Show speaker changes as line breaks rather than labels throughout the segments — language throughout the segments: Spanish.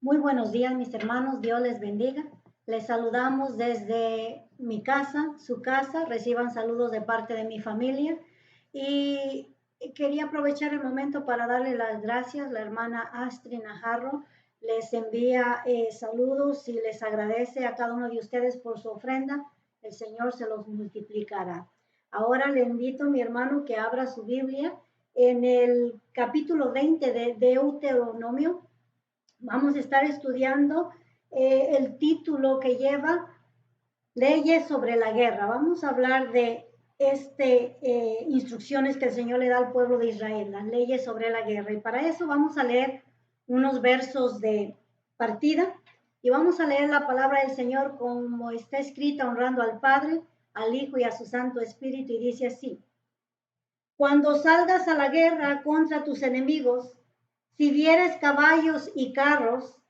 Muy buenos días, mis hermanos. Dios les bendiga. Les saludamos desde mi casa, su casa. Reciban saludos de parte de mi familia. Y quería aprovechar el momento para darle las gracias. La hermana Astrid Najarro les envía saludos y les agradece a cada uno de ustedes por su ofrenda. El Señor se los multiplicará. Ahora le invito a mi hermano que abra su Biblia en el capítulo 20 de Deuteronomio. Vamos a estar estudiando el título que lleva Leyes sobre la guerra. Vamos a hablar de instrucciones que el Señor le da al pueblo de Israel, las leyes sobre la guerra. Y para eso vamos a leer unos versos de partida y vamos a leer la palabra del Señor como está escrita, honrando al Padre, al Hijo y a su Santo Espíritu. Y dice así: cuando salgas a la guerra contra tus enemigos, si vieres caballos y carros,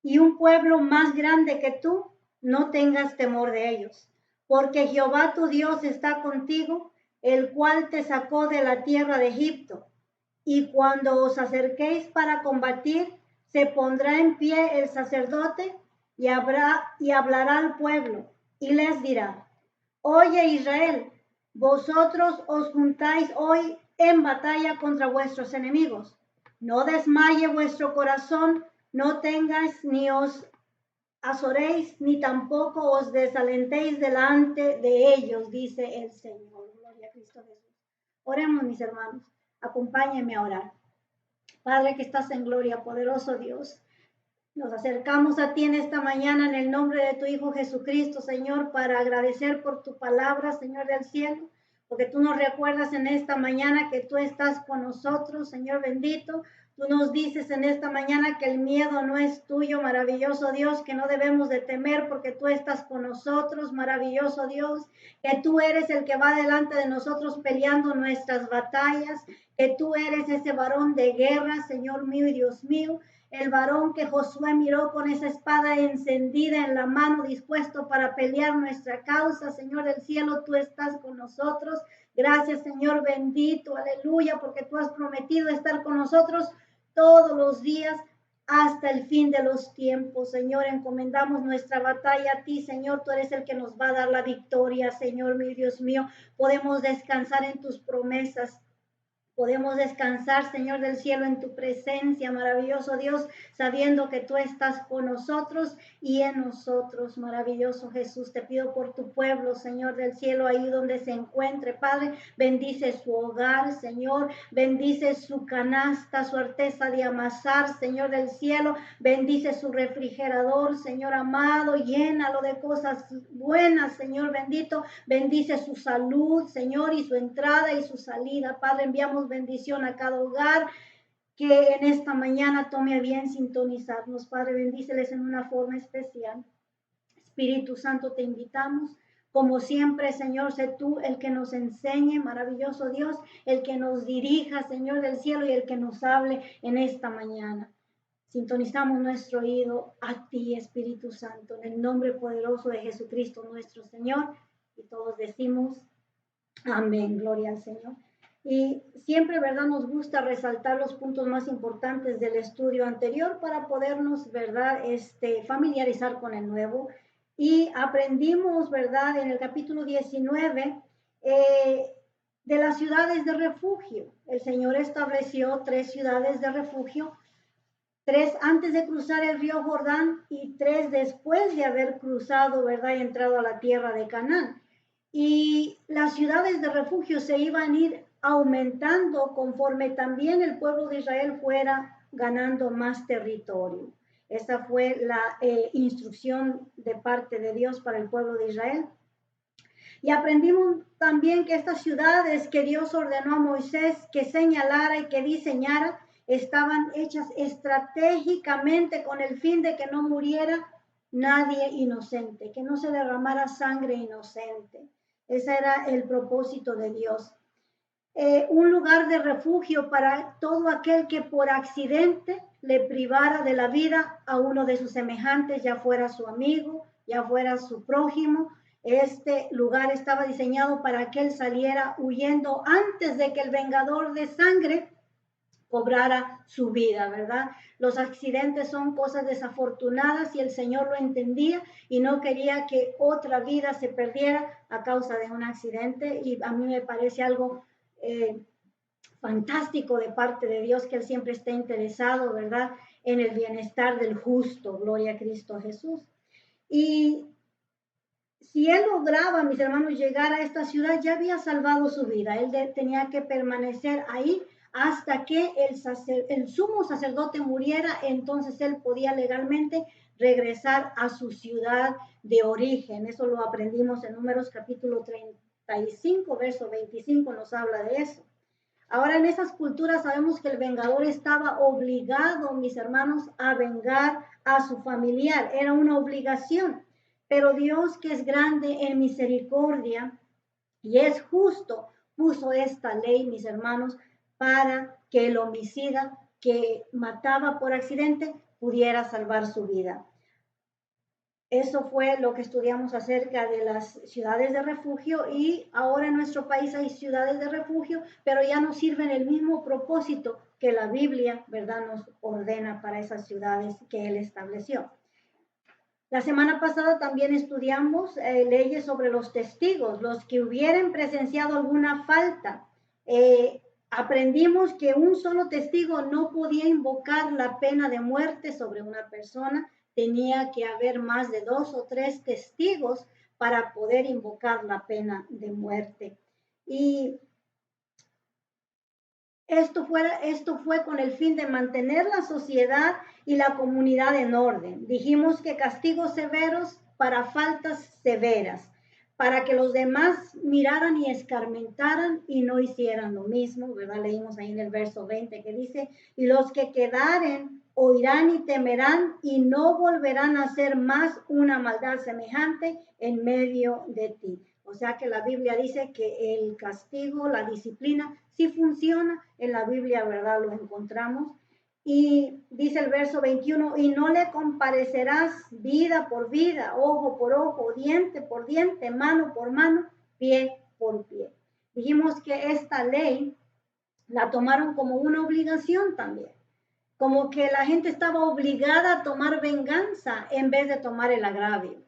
y un pueblo más grande que tú, no tengas temor de ellos, porque Jehová tu Dios está contigo, el cual te sacó de la tierra de Egipto. Y cuando os acerquéis para combatir, se pondrá en pie el sacerdote y hablará al pueblo y les dirá: oye Israel, vosotros os juntáis hoy en batalla contra vuestros enemigos. No desmaye vuestro corazón, no tengáis ni os azoréis, ni tampoco os desalentéis delante de ellos, dice el Señor. Gloria a Cristo Jesús. Oremos, mis hermanos. Acompáñenme a orar. Padre que estás en gloria, poderoso Dios. Nos acercamos a ti en esta mañana en el nombre de tu Hijo Jesucristo, Señor, para agradecer por tu palabra, Señor del cielo, porque tú nos recuerdas en esta mañana que tú estás con nosotros, Señor bendito. Tú nos dices en esta mañana que el miedo no es tuyo, maravilloso Dios, que no debemos de temer porque tú estás con nosotros, maravilloso Dios, que tú eres el que va delante de nosotros peleando nuestras batallas, que tú eres ese varón de guerra, Señor mío y Dios mío, el varón que Josué miró con esa espada encendida en la mano, dispuesto para pelear nuestra causa. Señor del cielo, tú estás con nosotros. Gracias, Señor bendito, aleluya, porque tú has prometido estar con nosotros todos los días hasta el fin de los tiempos. Señor, encomendamos nuestra batalla a ti, Señor. Tú eres el que nos va a dar la victoria, Señor, mi Dios mío. Podemos descansar en tus promesas. Podemos descansar, Señor del cielo, en tu presencia, maravilloso Dios, sabiendo que tú estás con nosotros y en nosotros, maravilloso Jesús. Te pido por tu pueblo, Señor del cielo, ahí donde se encuentre, Padre, bendice su hogar, Señor, bendice su canasta, su artesa de amasar, Señor del cielo, bendice su refrigerador, Señor amado, llénalo de cosas buenas, Señor bendito, bendice su salud, Señor, y su entrada y su salida. Padre, enviamos bendición a cada hogar que en esta mañana tome a bien sintonizarnos. Padre, bendíceles en una forma especial. Espíritu Santo, te invitamos. Como siempre, Señor, sé tú el que nos enseñe, maravilloso Dios, el que nos dirija, Señor del cielo, y el que nos hable en esta mañana. Sintonizamos nuestro oído a ti, Espíritu Santo, en el nombre poderoso de Jesucristo nuestro Señor. Y todos decimos amén, gloria al Señor. Y siempre, ¿verdad? Nos gusta resaltar los puntos más importantes del estudio anterior para podernos, ¿verdad? Familiarizar con el nuevo. Y aprendimos, ¿verdad? En el capítulo 19 de las ciudades de refugio. El Señor estableció 3 ciudades de refugio, 3 antes de cruzar el río Jordán y 3 después de haber cruzado, ¿verdad? Y entrado a la tierra de Canaán. Y las ciudades de refugio se iban a ir aumentando conforme también el pueblo de Israel fuera ganando más territorio. Esa fue la instrucción de parte de Dios para el pueblo de Israel. Y aprendimos también que estas ciudades que Dios ordenó a Moisés que señalara y que diseñara estaban hechas estratégicamente con el fin de que no muriera nadie inocente, que no se derramara sangre inocente. Ese era el propósito de Dios. Un lugar de refugio para todo aquel que por accidente le privara de la vida a uno de sus semejantes, ya fuera su amigo, ya fuera su prójimo. Este lugar estaba diseñado para que él saliera huyendo antes de que el vengador de sangre cobrara su vida, ¿verdad? Los accidentes son cosas desafortunadas y el Señor lo entendía y no quería que otra vida se perdiera a causa de un accidente, y a mí me parece algo fantástico de parte de Dios, que Él siempre está interesado, ¿verdad?, en el bienestar del justo. Gloria a Cristo Jesús. Y si él lograba, mis hermanos, llegar a esta ciudad, ya había salvado su vida. Él tenía que permanecer ahí hasta que el sumo sacerdote muriera. Entonces él podía legalmente regresar a su ciudad de origen. Eso lo aprendimos en Números capítulo 35, verso 25, nos habla de eso. Ahora, en esas culturas sabemos que el vengador estaba obligado, mis hermanos, a vengar a su familiar. Era una obligación. Pero Dios, que es grande en misericordia y es justo, puso esta ley, mis hermanos, para que el homicida que mataba por accidente pudiera salvar su vida. Eso fue lo que estudiamos acerca de las ciudades de refugio, y ahora en nuestro país hay ciudades de refugio, pero ya no sirven el mismo propósito que la Biblia, ¿verdad?, nos ordena para esas ciudades que Él estableció. La semana pasada también estudiamos leyes sobre los testigos, los que hubieran presenciado alguna falta. Aprendimos que un solo testigo no podía invocar la pena de muerte sobre una persona. Tenía que haber más de 2 o 3 testigos para poder invocar la pena de muerte. Y esto fue con el fin de mantener la sociedad y la comunidad en orden. Dijimos que castigos severos para faltas severas, para que los demás miraran y escarmentaran y no hicieran lo mismo, ¿verdad? Leímos ahí en el verso 20 que dice: y los que quedaren oirán y temerán y no volverán a hacer más una maldad semejante en medio de ti. O sea que la Biblia dice que el castigo, la disciplina, sí funciona. En la Biblia, ¿verdad?, lo encontramos. Y dice el verso 21, y no le comparecerás vida por vida, ojo por ojo, diente por diente, mano por mano, pie por pie. Dijimos que esta ley la tomaron como una obligación también, como que la gente estaba obligada a tomar venganza en vez de tomar el agravio.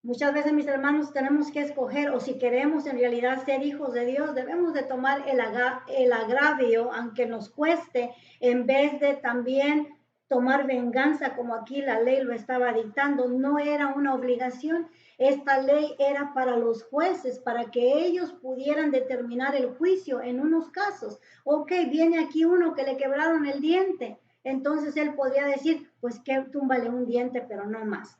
Muchas veces, mis hermanos, tenemos que escoger, o si queremos en realidad ser hijos de Dios, debemos de tomar el agravio, aunque nos cueste, en vez de también tomar venganza, como aquí la ley lo estaba dictando. No era una obligación. Esta ley era para los jueces, para que ellos pudieran determinar el juicio en unos casos. Ok, viene aquí uno que le quebraron el diente. Entonces él podría decir, pues que túmbale un diente, pero no más.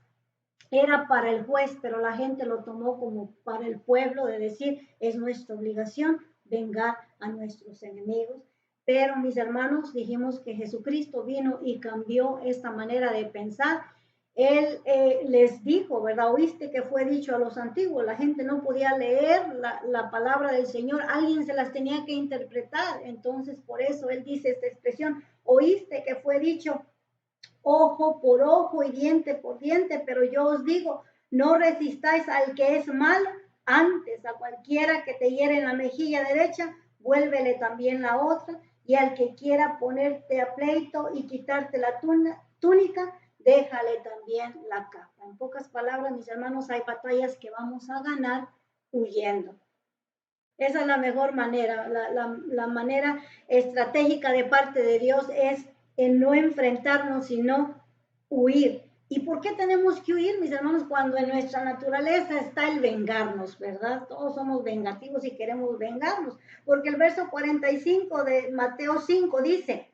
Era para el juez, pero la gente lo tomó como para el pueblo, de decir, es nuestra obligación vengar a nuestros enemigos. Pero, mis hermanos, dijimos que Jesucristo vino y cambió esta manera de pensar. Él les dijo, ¿verdad? Oíste que fue dicho a los antiguos. La gente no podía leer la palabra del Señor, alguien se las tenía que interpretar. Entonces, por eso Él dice esta expresión: oíste que fue dicho ojo por ojo y diente por diente, pero yo os digo, no resistáis al que es malo, antes a cualquiera que te hiere en la mejilla derecha, vuélvele también la otra, y al que quiera ponerte a pleito y quitarte la túnica, déjale también la capa. En pocas palabras, mis hermanos, hay batallas que vamos a ganar huyendo. Esa es la mejor manera, la manera estratégica de parte de Dios es en no enfrentarnos, sino huir. ¿Y por qué tenemos que huir, mis hermanos? Cuando en nuestra naturaleza está el vengarnos, ¿verdad? Todos somos vengativos y queremos vengarnos. Porque el verso 45 de Mateo 5 dice: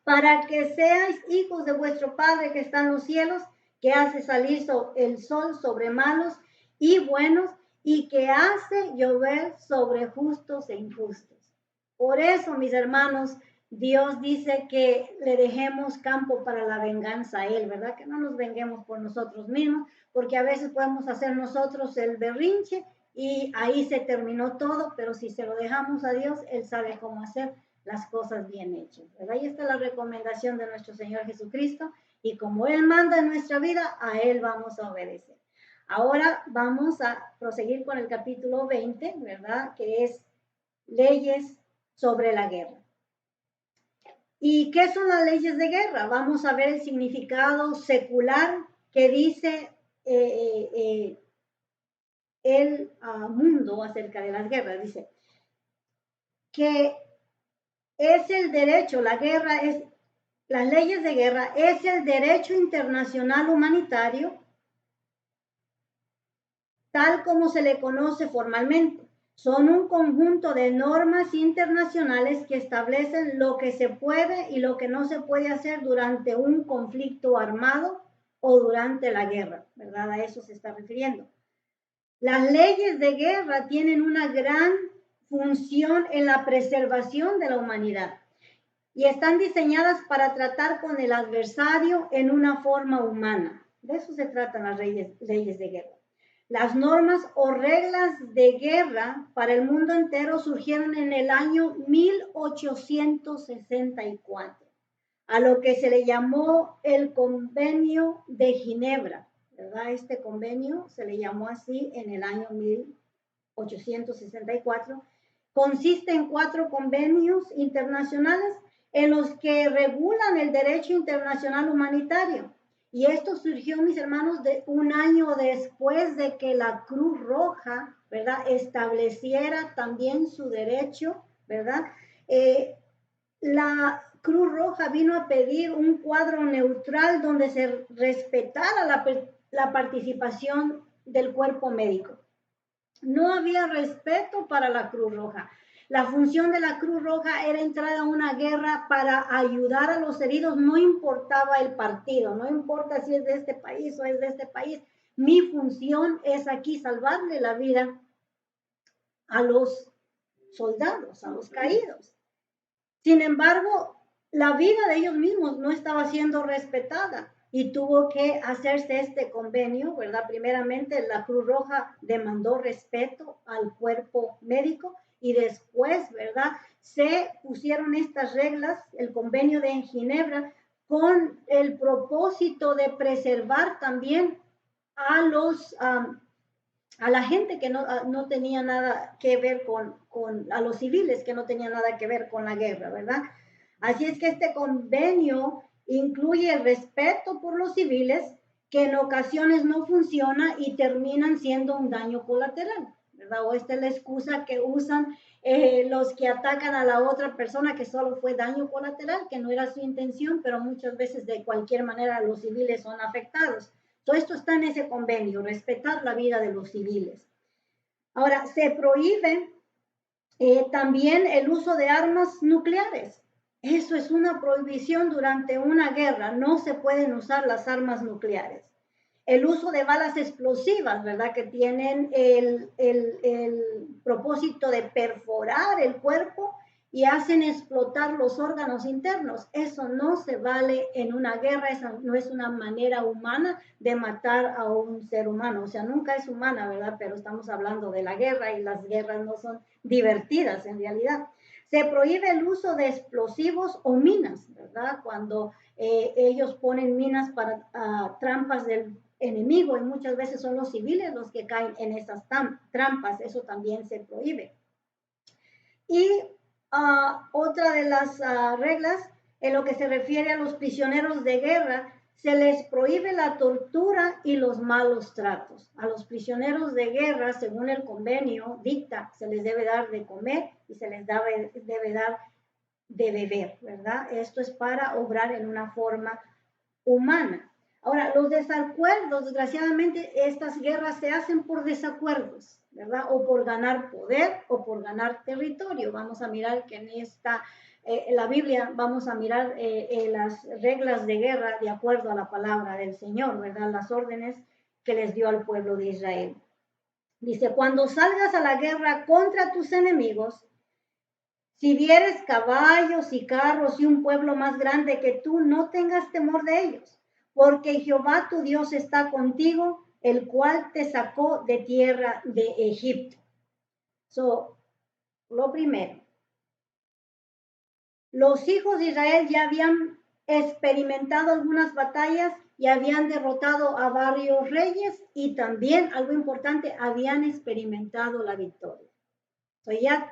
para que seáis hijos de vuestro Padre que está en los cielos, que hace salir el sol sobre malos y buenos, y que hace llover sobre justos e injustos. Por eso, mis hermanos, Dios dice que le dejemos campo para la venganza a Él, ¿verdad? Que no nos venguemos por nosotros mismos, porque a veces podemos hacer nosotros el berrinche y ahí se terminó todo, pero si se lo dejamos a Dios, Él sabe cómo hacer las cosas bien hechas, ¿verdad? Y esta es la recomendación de nuestro Señor Jesucristo, y como Él manda en nuestra vida, a Él vamos a obedecer. Ahora vamos a proseguir con el capítulo 20, ¿verdad? Que es leyes sobre la guerra. ¿Y qué son las leyes de guerra? Vamos a ver el significado secular que dice el mundo acerca de las guerras. Dice que es el derecho, la guerra es, las leyes de guerra es el derecho internacional humanitario tal como se le conoce formalmente. Son un conjunto de normas internacionales que establecen lo que se puede y lo que no se puede hacer durante un conflicto armado o durante la guerra, ¿verdad? A eso se está refiriendo. Las leyes de guerra tienen una gran función en la preservación de la humanidad y están diseñadas para tratar con el adversario en una forma humana. De eso se tratan las leyes de guerra. Las normas o reglas de guerra para el mundo entero surgieron en el año 1864, a lo que se le llamó el Convenio de Ginebra, ¿verdad? Este convenio se le llamó así en el año 1864. Consiste en 4 convenios internacionales en los que regulan el derecho internacional humanitario. Y esto surgió, mis hermanos, de un año después de que la Cruz Roja, ¿verdad?, estableciera también su derecho, ¿verdad? La Cruz Roja vino a pedir un cuadro neutral donde se respetara la participación del cuerpo médico. No había respeto para la Cruz Roja. La función de la Cruz Roja era entrar a una guerra para ayudar a los heridos, no importaba el partido, no importa si es de este país o es de este país. Mi función es aquí salvarle la vida a los soldados, a los caídos. Sin embargo, la vida de ellos mismos no estaba siendo respetada y tuvo que hacerse este convenio, ¿verdad? Primeramente, la Cruz Roja demandó respeto al cuerpo médico y después, ¿verdad? Se pusieron estas reglas, el convenio de Ginebra, con el propósito de preservar también a a la gente que no tenía nada que ver a los civiles que no tenían nada que ver con la guerra, ¿verdad? Así es que este convenio incluye el respeto por los civiles, que en ocasiones no funciona y terminan siendo un daño colateral, ¿verdad? O esta es la excusa que usan los que atacan a la otra persona, que solo fue daño colateral, que no era su intención, pero muchas veces de cualquier manera los civiles son afectados. Todo esto está en ese convenio, respetar la vida de los civiles. Ahora, se prohíbe también el uso de armas nucleares. Eso es una prohibición durante una guerra. No se pueden usar las armas nucleares. El uso de balas explosivas, ¿verdad? Que tienen el propósito de perforar el cuerpo y hacen explotar los órganos internos. Eso no se vale en una guerra, esa no es una manera humana de matar a un ser humano. O sea, nunca es humana, ¿verdad? Pero estamos hablando de la guerra y las guerras no son divertidas en realidad. Se prohíbe el uso de explosivos o minas, ¿verdad? Cuando ellos ponen minas para trampas del enemigo y muchas veces son los civiles los que caen en esas trampas, eso también se prohíbe. Y otra de las reglas en lo que se refiere a los prisioneros de guerra, se les prohíbe la tortura y los malos tratos. A los prisioneros de guerra, según el convenio dicta, se les debe dar de comer y se les debe dar de beber, ¿verdad? Esto es para obrar en una forma humana. Ahora, los desacuerdos, desgraciadamente, estas guerras se hacen por desacuerdos, ¿verdad? O por ganar poder o por ganar territorio. Vamos a mirar que en la Biblia, vamos a mirar las reglas de guerra de acuerdo a la palabra del Señor, ¿verdad? Las órdenes que les dio al pueblo de Israel. Dice, cuando salgas a la guerra contra tus enemigos, si vieres caballos y carros y un pueblo más grande que tú, no tengas temor de ellos, porque Jehová tu Dios está contigo, el cual te sacó de tierra de Egipto. Lo primero, los hijos de Israel ya habían experimentado algunas batallas y habían derrotado a varios reyes y también, algo importante, habían experimentado la victoria. Ya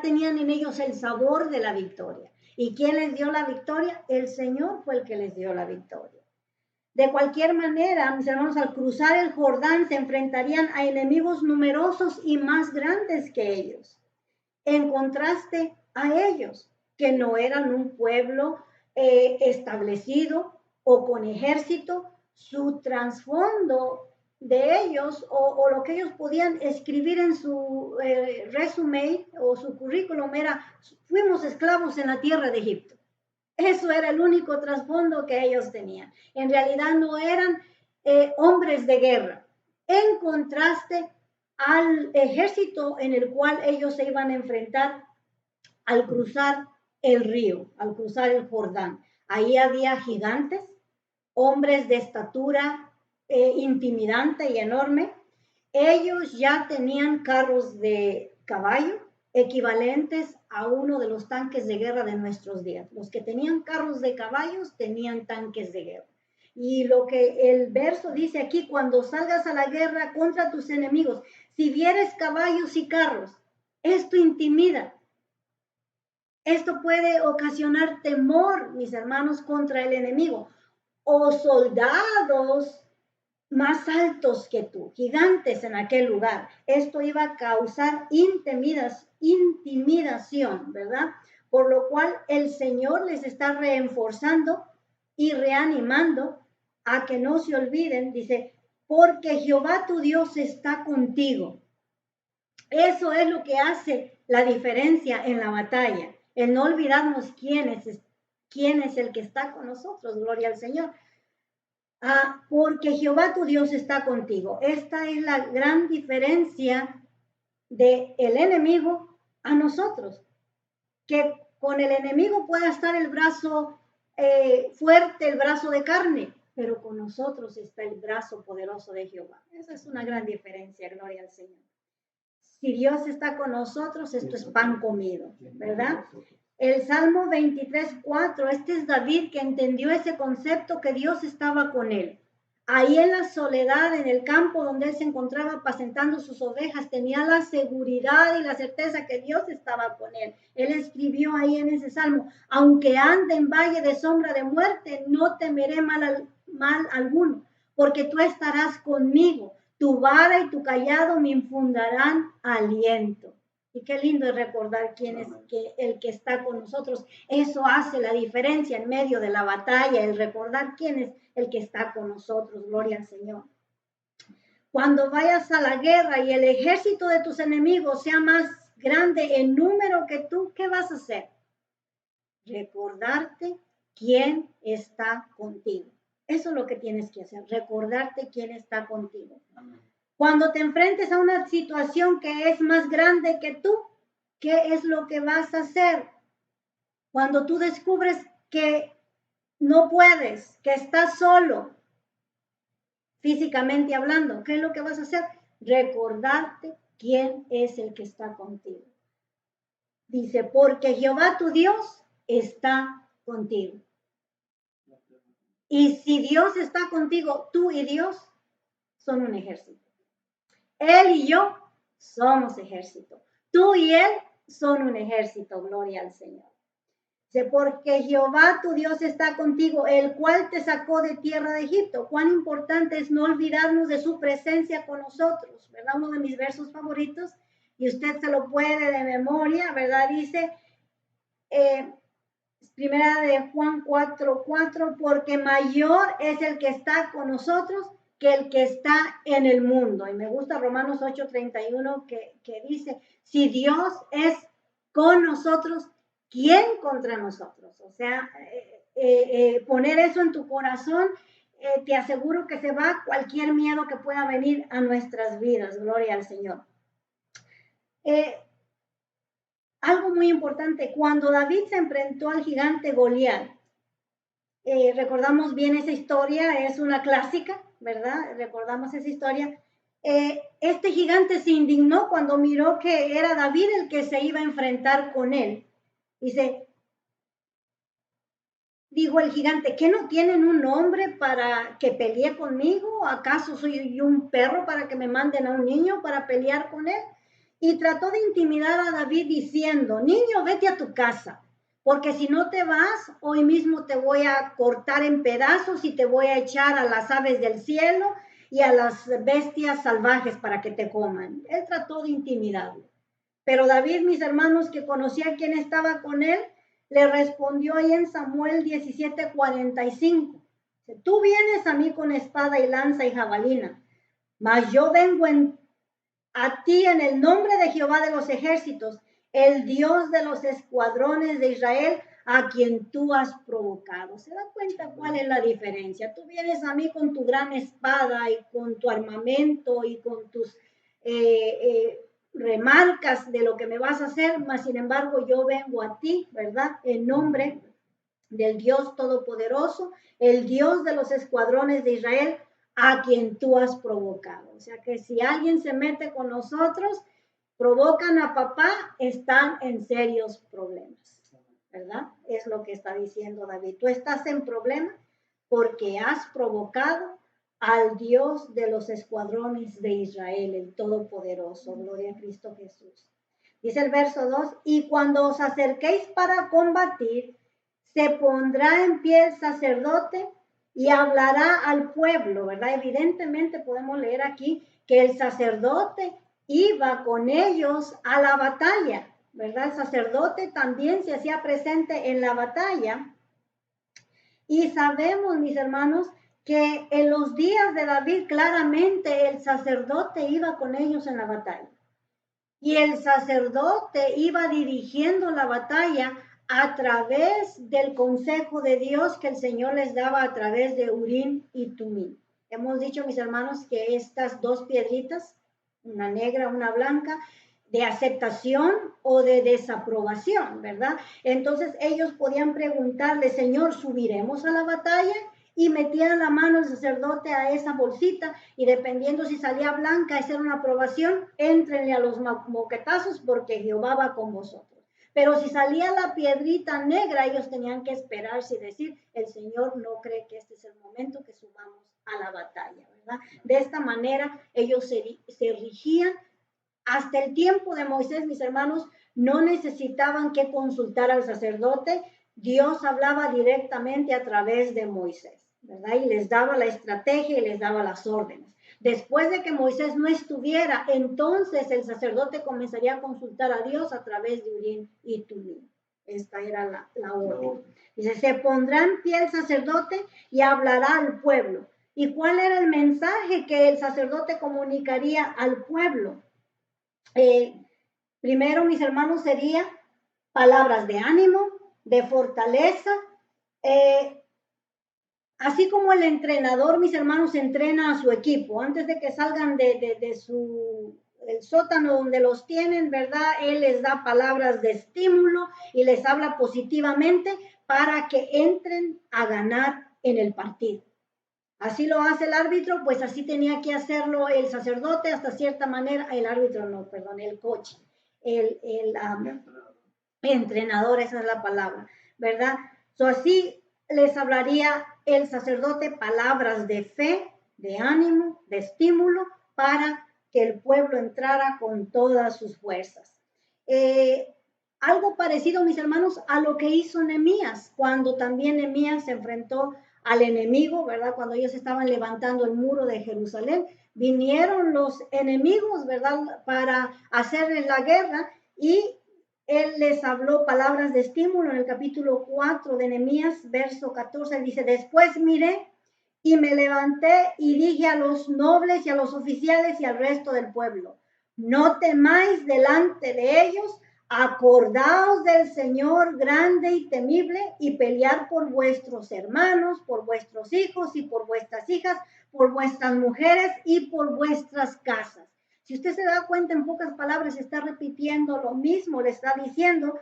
tenían en ellos el sabor de la victoria. ¿Y quién les dio la victoria? El Señor fue el que les dio la victoria. De cualquier manera, mis hermanos, al cruzar el Jordán se enfrentarían a enemigos numerosos y más grandes que ellos. En contraste a ellos, que no eran un pueblo establecido o con ejército, su trasfondo de ellos o lo que ellos podían escribir en su resumen o su currículum era: fuimos esclavos en la tierra de Egipto. Eso era el único trasfondo que ellos tenían. En realidad no eran hombres de guerra. En contraste al ejército en el cual ellos se iban a enfrentar al cruzar el río, al cruzar el Jordán. Ahí había gigantes, hombres de estatura intimidante y enorme. Ellos ya tenían carros de caballo equivalentes a uno de los tanques de guerra de nuestros días. Los que tenían carros de caballos tenían tanques de guerra. Y lo que el verso dice aquí: cuando salgas a la guerra contra tus enemigos, si vieres caballos y carros, esto intimida. Esto puede ocasionar temor, mis hermanos, contra el enemigo. O soldados más altos que tú, gigantes en aquel lugar. Esto iba a causar intimidación, ¿verdad? Por lo cual el Señor les está reforzando y reanimando a que no se olviden. Dice: porque Jehová tu Dios está contigo. Eso es lo que hace la diferencia en la batalla. El no olvidarnos quién es el que está con nosotros. Gloria al Señor. Porque Jehová tu Dios está contigo. Esta es la gran diferencia del enemigo a nosotros. Que con el enemigo pueda estar el brazo fuerte, el brazo de carne, pero con nosotros está el brazo poderoso de Jehová. Esa es una gran diferencia, gloria al Señor. Si Dios está con nosotros, esto es pan comido, ¿verdad? El Salmo 23:4, este es David, que entendió ese concepto, que Dios estaba con él. Ahí en la soledad, en el campo donde él se encontraba apacentando sus ovejas, tenía la seguridad y la certeza que Dios estaba con él. Él escribió ahí en ese Salmo: aunque ande en valle de sombra de muerte, no temeré mal alguno, porque tú estarás conmigo. Tu vara y tu callado me infundarán aliento. Y qué lindo es recordar quién es el que está con nosotros. Eso hace la diferencia en medio de la batalla, el recordar quién es el que está con nosotros. Gloria al Señor. Cuando vayas a la guerra y el ejército de tus enemigos sea más grande en número que tú, ¿qué vas a hacer? Recordarte quién está contigo. Eso es lo que tienes que hacer, recordarte quién está contigo. Cuando te enfrentes a una situación que es más grande que tú, ¿qué es lo que vas a hacer? Cuando tú descubres que no puedes, que estás solo, físicamente hablando, ¿qué es lo que vas a hacer? Recordarte quién es el que está contigo. Dice: porque Jehová tu Dios está contigo. Y si Dios está contigo, tú y Dios son un ejército. Él y yo somos ejército. Tú y él son un ejército. Gloria al Señor. Dice: porque Jehová tu Dios está contigo, el cual te sacó de tierra de Egipto. Cuán importante es no olvidarnos de su presencia con nosotros, ¿verdad? Uno de mis versos favoritos, y usted se lo puede de memoria, ¿verdad? Dice, primera de Juan 4:4, porque mayor es el que está con nosotros que el que está en el mundo. Y me gusta Romanos 8:31 que dice: si Dios es con nosotros, ¿quién contra nosotros? O sea, poner eso en tu corazón, te aseguro que se va cualquier miedo que pueda venir a nuestras vidas. Gloria al Señor. Algo muy importante: cuando David se enfrentó al gigante Goliat, recordamos bien esa historia, es una clásica, ¿verdad? Recordamos esa historia. Este gigante se indignó cuando miró que era David el que se iba a enfrentar con él. Dijo el gigante: ¿qué no tienen un hombre para que pelee conmigo? ¿Acaso soy yo un perro para que me manden a un niño para pelear con él? Y trató de intimidar a David diciendo: niño, vete a tu casa, porque si no te vas, hoy mismo te voy a cortar en pedazos y te voy a echar a las aves del cielo y a las bestias salvajes para que te coman. Él trató de intimidarlo. Pero David, mis hermanos, que conocía a quien estaba con él, le respondió ahí en Samuel 17:45. Tú vienes a mí con espada y lanza y jabalina, mas yo vengo a ti en el nombre de Jehová de los ejércitos, el Dios de los escuadrones de Israel, a quien tú has provocado. ¿Se da cuenta cuál es la diferencia? Tú vienes a mí con tu gran espada y con tu armamento y con tus remarcas de lo que me vas a hacer, mas sin embargo yo vengo a ti, ¿verdad? En nombre del Dios Todopoderoso, el Dios de los escuadrones de Israel, a quien tú has provocado. O sea que si alguien se mete con nosotros, provocan a papá, están en serios problemas, ¿verdad? Es lo que está diciendo David. Tú estás en problema porque has provocado al Dios de los escuadrones de Israel, el Todopoderoso. Gloria a Cristo Jesús. Dice el verso 2, y cuando os acerquéis para combatir, se pondrá en pie el sacerdote y hablará al pueblo, ¿verdad? Evidentemente podemos leer aquí que el sacerdote iba con ellos a la batalla, ¿verdad? El sacerdote también se hacía presente en la batalla. Y sabemos, mis hermanos, que en los días de David claramente el sacerdote iba con ellos en la batalla. Y el sacerdote iba dirigiendo la batalla a través del consejo de Dios que el Señor les daba a través de Urim y Tumim. Hemos dicho, mis hermanos, que estas dos piedritas, una negra, una blanca, de aceptación o de desaprobación, ¿verdad? Entonces ellos podían preguntarle, Señor, ¿subiremos a la batalla? Y metían la mano el sacerdote a esa bolsita y dependiendo si salía blanca, esa era una aprobación, éntrenle a los moquetazos porque Jehová va con vosotros. Pero si salía la piedrita negra, ellos tenían que esperarse y decir, el Señor no cree que este es el momento que subamos a la batalla, ¿verdad? De esta manera ellos se rigían. Hasta el tiempo de Moisés, mis hermanos, no necesitaban que consultar al sacerdote. Dios hablaba directamente a través de Moisés, ¿verdad? Y les daba la estrategia y les daba las órdenes. Después de que Moisés no estuviera, entonces el sacerdote comenzaría a consultar a Dios a través de Urim y Tumim. Esta era la orden. Dice, se pondrá en pie el sacerdote y hablará al pueblo. ¿Y cuál era el mensaje que el sacerdote comunicaría al pueblo? Primero, mis hermanos, sería palabras de ánimo, de fortaleza, así como el entrenador, mis hermanos, entrena a su equipo antes de que salgan de el sótano donde los tienen, ¿verdad? Él les da palabras de estímulo y les habla positivamente para que entren a ganar en el partido. Así lo hace el árbitro, pues así tenía que hacerlo el sacerdote hasta cierta manera, el árbitro no, perdón, el coach, el entrenador, esa es la palabra, ¿verdad? Así les hablaría el sacerdote palabras de fe, de ánimo, de estímulo, para que el pueblo entrara con todas sus fuerzas. Algo parecido, mis hermanos, a lo que hizo Nehemías, cuando también Nehemías se enfrentó al enemigo, ¿verdad? Cuando ellos estaban levantando el muro de Jerusalén, vinieron los enemigos, ¿verdad? Para hacerles la guerra y él les habló palabras de estímulo en el capítulo 4 de Nehemías, verso 14, dice, después miré y me levanté y dije a los nobles y a los oficiales y al resto del pueblo, no temáis delante de ellos, acordaos del Señor grande y temible y pelear por vuestros hermanos, por vuestros hijos y por vuestras hijas, por vuestras mujeres y por vuestras casas. Si usted se da cuenta, en pocas palabras está repitiendo lo mismo, le está diciendo,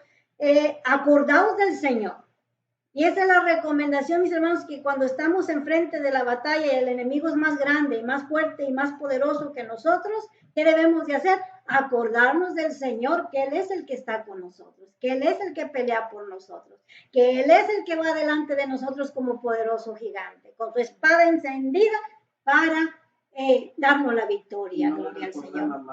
acordaos del Señor. Y esa es la recomendación, mis hermanos, que cuando estamos enfrente de la batalla y el enemigo es más grande, más fuerte y más poderoso que nosotros, ¿qué debemos de hacer? Acordarnos del Señor, que Él es el que está con nosotros, que Él es el que pelea por nosotros, que Él es el que va delante de nosotros como poderoso gigante, con su espada encendida para darnos la victoria, gloria al Señor.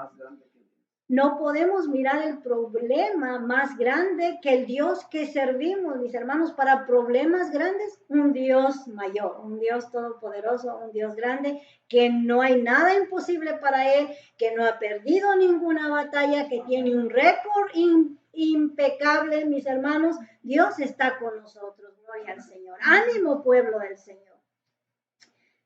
No podemos mirar el problema más grande que el Dios que servimos, mis hermanos, para problemas grandes, un Dios mayor, un Dios todopoderoso, un Dios grande, que no hay nada imposible para Él, que no ha perdido ninguna batalla, que tiene un récord impecable, mis hermanos. Dios está con nosotros, gloria al Señor. Ánimo, pueblo del Señor.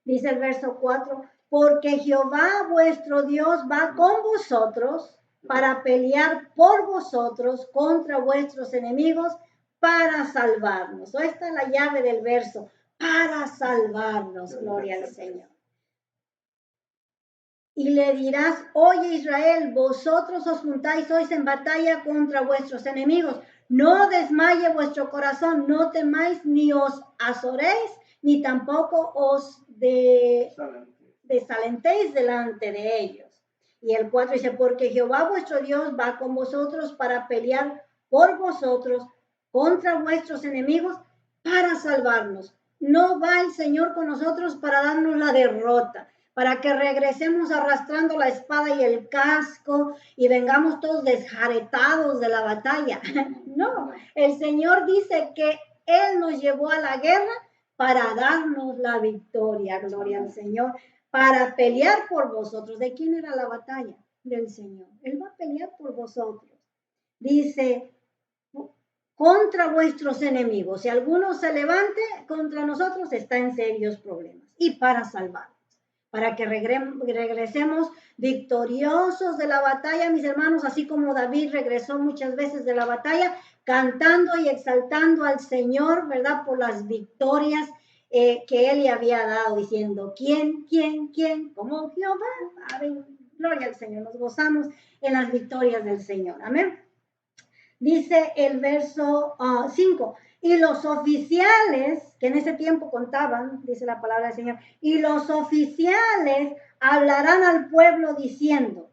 Dice el verso 4, porque Jehová vuestro Dios va con vosotros para pelear por vosotros contra vuestros enemigos para salvarnos. Esta es la llave del verso, para salvarnos, gloria al Señor. Y le dirás, oye Israel, vosotros os juntáis hoy en batalla contra vuestros enemigos. No desmaye vuestro corazón, no temáis ni os azoréis, ni tampoco os desalentéis delante de ellos. Y el 4 dice, porque Jehová vuestro Dios va con vosotros para pelear por vosotros contra vuestros enemigos para salvarnos. No va el Señor con nosotros para darnos la derrota, para que regresemos arrastrando la espada y el casco y vengamos todos desjaretados de la batalla. No, el Señor dice que Él nos llevó a la guerra para darnos la victoria, gloria al Señor, para pelear por vosotros. ¿De quién era la batalla? Del Señor. Él va a pelear por vosotros. Dice, contra vuestros enemigos. Si alguno se levante contra nosotros, está en serios problemas. Y para salvarnos, para que regresemos victoriosos de la batalla, mis hermanos, así como David regresó muchas veces de la batalla, cantando y exaltando al Señor, ¿verdad? Por las victorias que Él le había dado, diciendo, ¿quién? Como Jehová. Amén. Gloria al Señor, nos gozamos en las victorias del Señor. Amén. Dice el verso 5, y los oficiales, que en ese tiempo contaban, dice la palabra del Señor, y los oficiales hablarán al pueblo diciendo,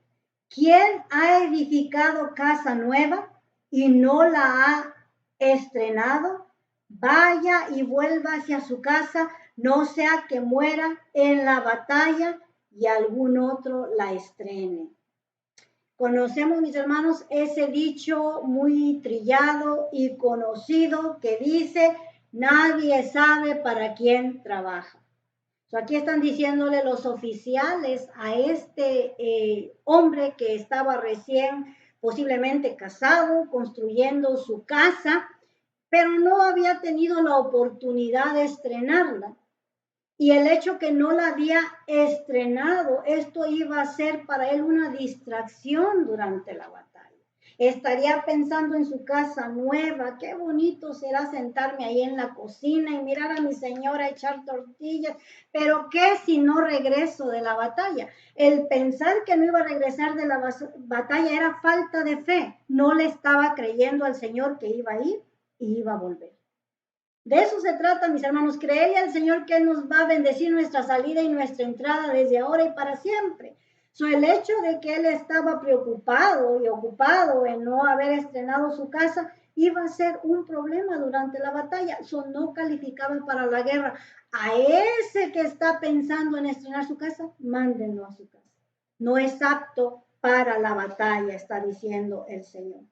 ¿quién ha edificado casa nueva y no la ha estrenado? Vaya y vuelva hacia su casa, no sea que muera en la batalla y algún otro la estrene. Conocemos, mis hermanos, ese dicho muy trillado y conocido que dice, nadie sabe para quién trabaja. Aquí están diciéndole los oficiales a este hombre que estaba recién posiblemente casado, construyendo su casa, pero no había tenido la oportunidad de estrenarla. Y el hecho que no la había estrenado, esto iba a ser para él una distracción durante la batalla. Estaría pensando en su casa nueva, qué bonito será sentarme ahí en la cocina y mirar a mi señora echar tortillas, pero ¿qué si no regreso de la batalla? El pensar que no iba a regresar de la batalla era falta de fe. No le estaba creyendo al Señor que iba a ir y iba a volver. De eso se trata, mis hermanos, creerle al Señor que Él nos va a bendecir nuestra salida y nuestra entrada desde ahora y para siempre. El hecho de que Él estaba preocupado y ocupado en no haber estrenado su casa iba a ser un problema durante la batalla. No calificaba para la guerra. A ese que está pensando en estrenar su casa, mándenlo a su casa. No es apto para la batalla, está diciendo el Señor.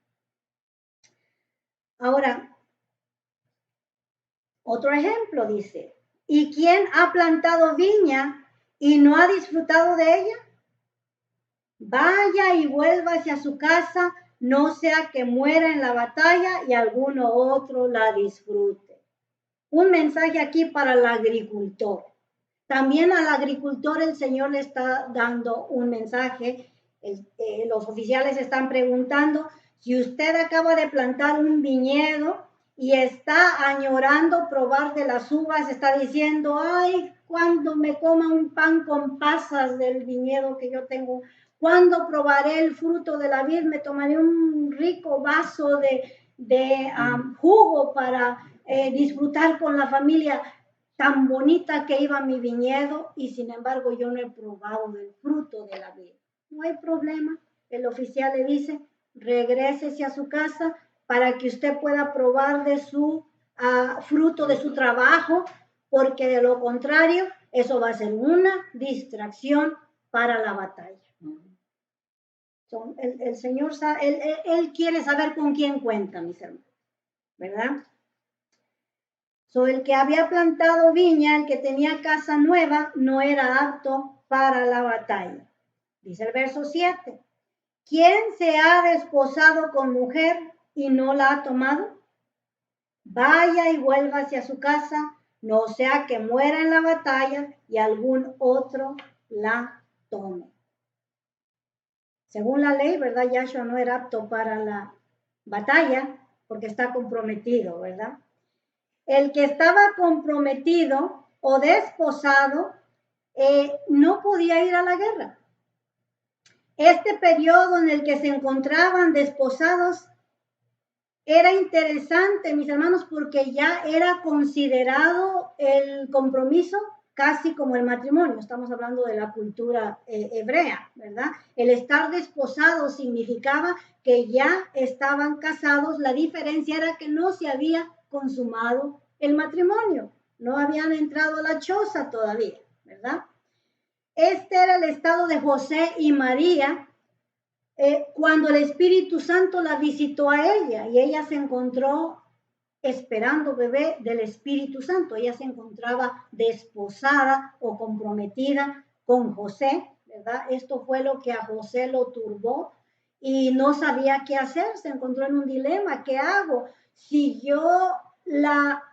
Ahora, otro ejemplo dice, ¿y quién ha plantado viña y no ha disfrutado de ella? Vaya y vuelva hacia su casa, no sea que muera en la batalla y alguno otro la disfrute. Un mensaje aquí para el agricultor. También al agricultor el Señor le está dando un mensaje. Los oficiales están preguntando, si usted acaba de plantar un viñedo y está añorando probar de las uvas, está diciendo, ay, cuando me coma un pan con pasas del viñedo que yo tengo, cuando probaré el fruto de la vid, me tomaré un rico vaso de jugo para disfrutar con la familia. Tan bonita que iba mi viñedo y sin embargo yo no he probado del fruto de la vid. No hay problema. El oficial le dice, regrésese a su casa para que usted pueda probar de su fruto de su trabajo, porque de lo contrario, eso va a ser una distracción para la batalla. El Señor, él quiere saber con quién cuenta, mis hermanos, ¿verdad? El que había plantado viña, el que tenía casa nueva, no era apto para la batalla. Dice el verso 7. ¿Quién se ha desposado con mujer y no la ha tomado? Vaya y vuelva hacia su casa, no sea que muera en la batalla y algún otro la tome. Según la ley, ¿verdad? Yahshua no era apto para la batalla porque está comprometido, ¿verdad? El que estaba comprometido o desposado no podía ir a la guerra. Este periodo en el que se encontraban desposados era interesante, mis hermanos, porque ya era considerado el compromiso casi como el matrimonio. Estamos hablando de la cultura hebrea, ¿verdad? El estar desposado significaba que ya estaban casados. La diferencia era que no se había consumado el matrimonio. No habían entrado a la choza todavía, ¿verdad? Este era el estado de José y María cuando el Espíritu Santo la visitó a ella y ella se encontró esperando bebé del Espíritu Santo. Ella se encontraba desposada o comprometida con José, ¿verdad? Esto fue lo que a José lo turbó y no sabía qué hacer. Se encontró en un dilema. ¿Qué hago? Si yo la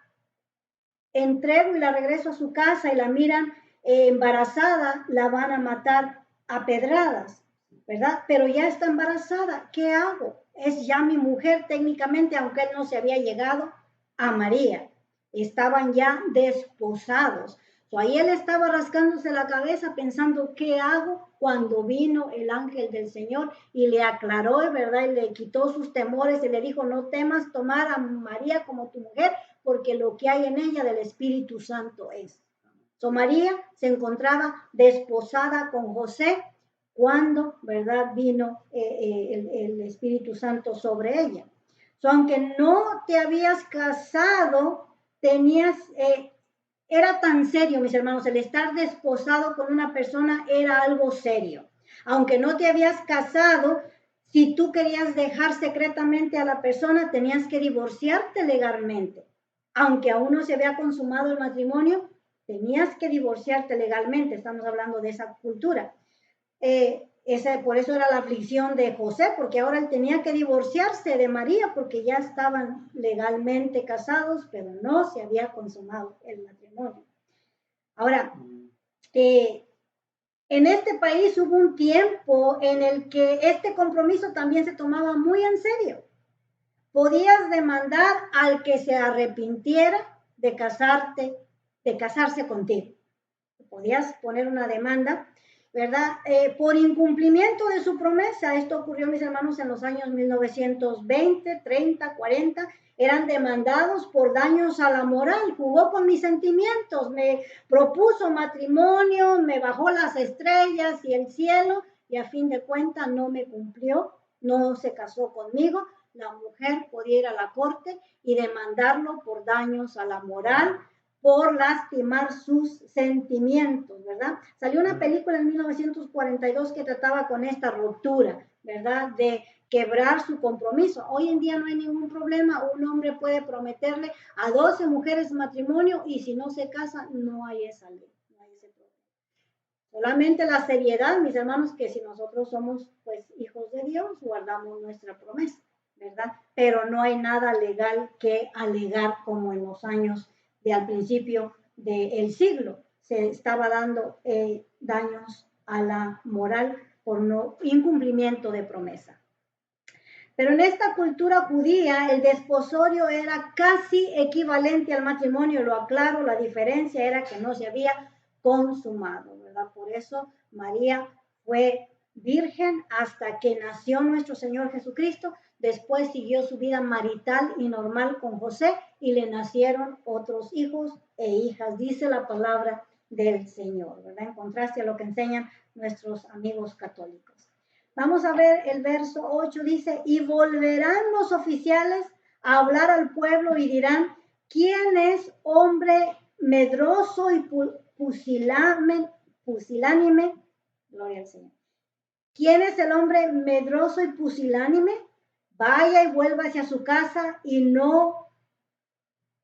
entrego y la regreso a su casa y la miran embarazada, la van a matar a pedradas, ¿verdad? Pero ya está embarazada, ¿qué hago? Es ya mi mujer técnicamente, aunque él no se había llegado a María. Estaban ya desposados. Ahí él estaba rascándose la cabeza pensando, ¿qué hago? Cuando vino el ángel del Señor y le aclaró, ¿verdad? Y le quitó sus temores y le dijo, no temas tomar a María como tu mujer, porque lo que hay en ella del Espíritu Santo es. María se encontraba desposada con José cuando, ¿verdad? Vino el Espíritu Santo sobre ella. Aunque no te habías casado, tenías... era tan serio, mis hermanos, el estar desposado con una persona era algo serio. Aunque no te habías casado, si tú querías dejar secretamente a la persona, tenías que divorciarte legalmente. Aunque aún no se había consumado el matrimonio, tenías que divorciarte legalmente. Estamos hablando de esa cultura. Por eso era la aflicción de José, porque ahora él tenía que divorciarse de María, porque ya estaban legalmente casados, pero no se había consumado el matrimonio. Ahora, en este país hubo un tiempo en el que este compromiso también se tomaba muy en serio. Podías demandar al que se arrepintiera de casarse contigo. Podías poner una demanda, ¿verdad? Por incumplimiento de su promesa. Esto ocurrió, mis hermanos, en los años 1920, 30, 40. Eran demandados por daños a la moral. Jugó con mis sentimientos, me propuso matrimonio, me bajó las estrellas y el cielo y a fin de cuentas no me cumplió, no se casó conmigo. La mujer podía ir a la corte y demandarlo por daños a la moral, por lastimar sus sentimientos, ¿verdad? Salió una película en 1942 que trataba con esta ruptura, ¿verdad? De quebrar su compromiso. Hoy en día no hay ningún problema, un hombre puede prometerle a 12 mujeres matrimonio y si no se casa, no hay esa ley, no hay ese problema. Solamente la seriedad, mis hermanos, que si nosotros somos, pues, hijos de Dios, guardamos nuestra promesa, ¿verdad? Pero no hay nada legal que alegar como en los años de al principio del siglo. Se estaba dando daños a la moral por no incumplimiento de promesa. Pero en esta cultura judía el desposorio era casi equivalente al matrimonio, lo aclaro, la diferencia era que no se había consumado, ¿verdad? Por eso María fue virgen hasta que nació nuestro Señor Jesucristo. Después siguió su vida marital y normal con José y le nacieron otros hijos e hijas, dice la palabra del Señor, ¿verdad? En contraste a lo que enseñan nuestros amigos católicos. Vamos a ver el verso 8, dice, y volverán los oficiales a hablar al pueblo y dirán, ¿quién es hombre medroso y pusilánime? Gloria al Señor. ¿Quién es el hombre medroso y pusilánime? Vaya y vuelva hacia su casa y no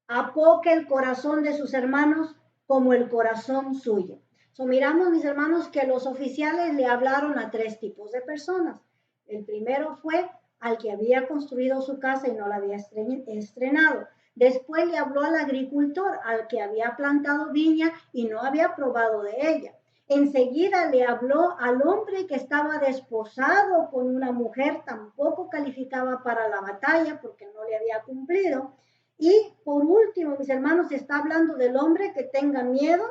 apoque el corazón de sus hermanos como el corazón suyo. Miramos, mis hermanos, que los oficiales le hablaron a tres tipos de personas. El primero fue al que había construido su casa y no la había estrenado. Después le habló al agricultor, al que había plantado viña y no había probado de ella. Enseguida le habló al hombre que estaba desposado con una mujer, tampoco calificaba para la batalla porque no le había cumplido. Y por último, mis hermanos, está hablando del hombre que tenga miedo,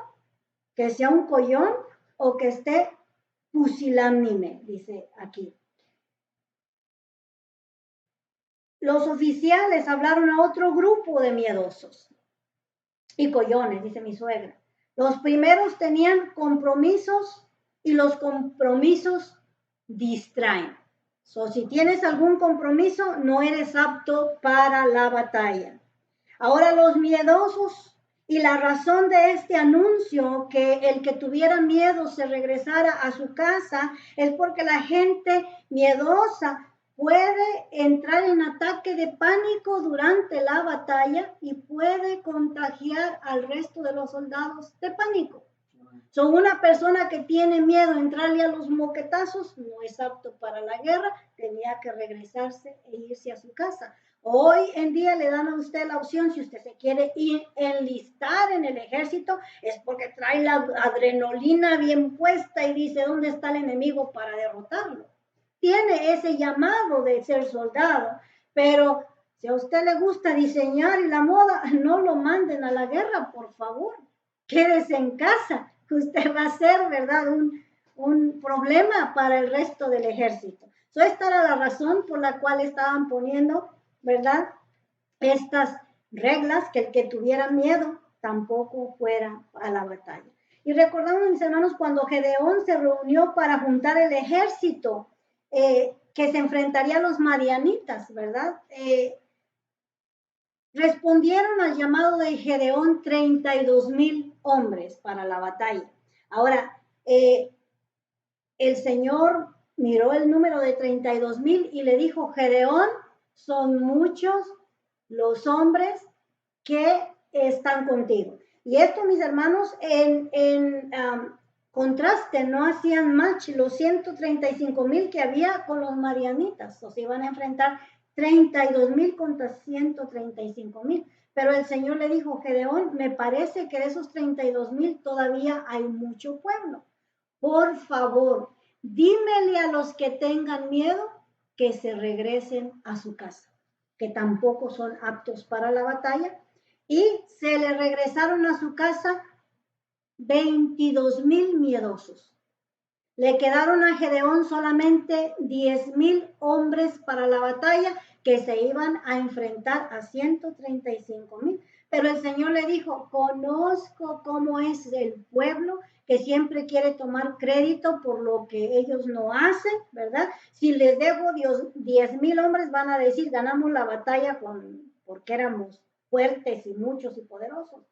que sea un collón o que esté pusilánime, dice aquí. Los oficiales hablaron a otro grupo de miedosos y collones, dice mi suegra. Los primeros tenían compromisos y los compromisos distraen. Si tienes algún compromiso, no eres apto para la batalla. Ahora los miedosos, y la razón de este anuncio, que el que tuviera miedo se regresara a su casa, es porque la gente miedosa puede entrar en ataque de pánico durante la batalla y puede contagiar al resto de los soldados de pánico. Una persona que tiene miedo a entrarle a los moquetazos no es apto para la guerra, tenía que regresarse e irse a su casa. Hoy en día le dan a usted la opción, si usted se quiere ir enlistar en el ejército, es porque trae la adrenalina bien puesta y dice, ¿dónde está el enemigo para derrotarlo? Tiene ese llamado de ser soldado, pero si a usted le gusta diseñar y la moda, no lo manden a la guerra, por favor. Quédese en casa, que usted va a ser, ¿verdad?, un problema para el resto del ejército. Esta era la razón por la cual estaban poniendo, ¿verdad?, estas reglas, que el que tuviera miedo tampoco fuera a la batalla. Y recordamos, mis hermanos, cuando Gedeón se reunió para juntar el ejército que se enfrentaría a los madianitas, ¿verdad? Respondieron al llamado de Gedeón 32,000 hombres para la batalla. Ahora, el Señor miró el número de 32,000 y le dijo, Gedeón, son muchos los hombres que están contigo. Y esto, mis hermanos, en contraste, no hacían match los 135,000 que había con los madianitas. Se iban a enfrentar 32,000 contra 135,000. Pero el Señor le dijo, Gedeón, me parece que de esos 32,000 todavía hay mucho pueblo. Por favor, dímele a los que tengan miedo que se regresen a su casa, que tampoco son aptos para la batalla. Y se le regresaron a su casa 22,000 miedosos. Le quedaron a Gedeón solamente 10,000 hombres para la batalla, que se iban a enfrentar a 135,000. Pero el Señor le dijo, conozco cómo es el pueblo, que siempre quiere tomar crédito por lo que ellos no hacen, ¿verdad? Si les dejo 10,000 hombres, van a decir, ganamos la batalla porque éramos fuertes y muchos y poderosos.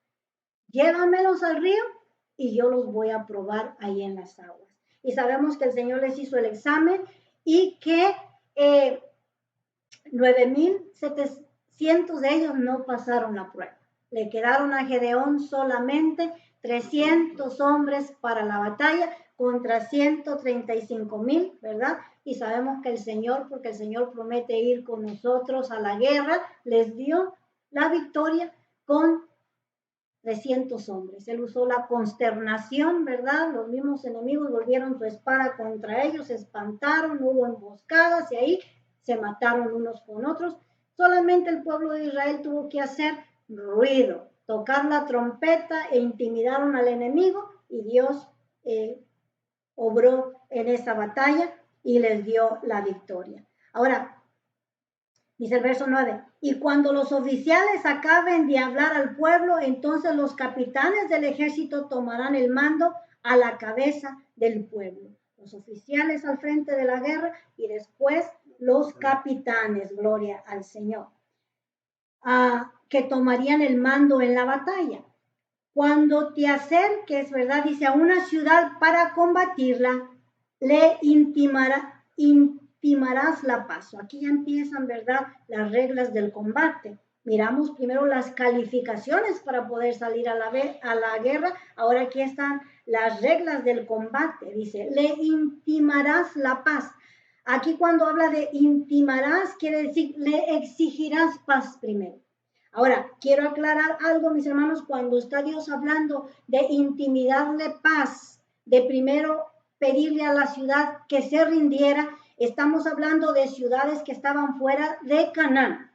Llévamelos al río y yo los voy a probar ahí en las aguas. Y sabemos que el Señor les hizo el examen y que 9,700 de ellos no pasaron la prueba. Le quedaron a Gedeón solamente 300 hombres para la batalla contra 135,000, ¿verdad? Y sabemos que el Señor, porque el Señor promete ir con nosotros a la guerra, les dio la victoria con 300 hombres. Él usó la consternación, ¿verdad? Los mismos enemigos volvieron su espada contra ellos, se espantaron, hubo emboscadas y ahí se mataron unos con otros. Solamente el pueblo de Israel tuvo que hacer ruido, tocar la trompeta e intimidaron al enemigo y Dios obró en esa batalla y les dio la victoria. Ahora, dice el verso 9, y cuando los oficiales acaben de hablar al pueblo, entonces los capitanes del ejército tomarán el mando a la cabeza del pueblo. Los oficiales al frente de la guerra y después los capitanes, gloria al Señor, que tomarían el mando en la batalla. Cuando te acerques, ¿verdad? Dice, a una ciudad para combatirla, le intimarás la paz. Aquí ya empiezan, ¿verdad?, las reglas del combate. Miramos primero las calificaciones para poder salir a la guerra. Ahora aquí están las reglas del combate. Dice, le intimarás la paz. Aquí cuando habla de intimarás, quiere decir, le exigirás paz primero. Ahora, quiero aclarar algo, mis hermanos, cuando está Dios hablando de intimidarle paz, de primero pedirle a la ciudad que se rindiera, estamos hablando de ciudades que estaban fuera de Canaán.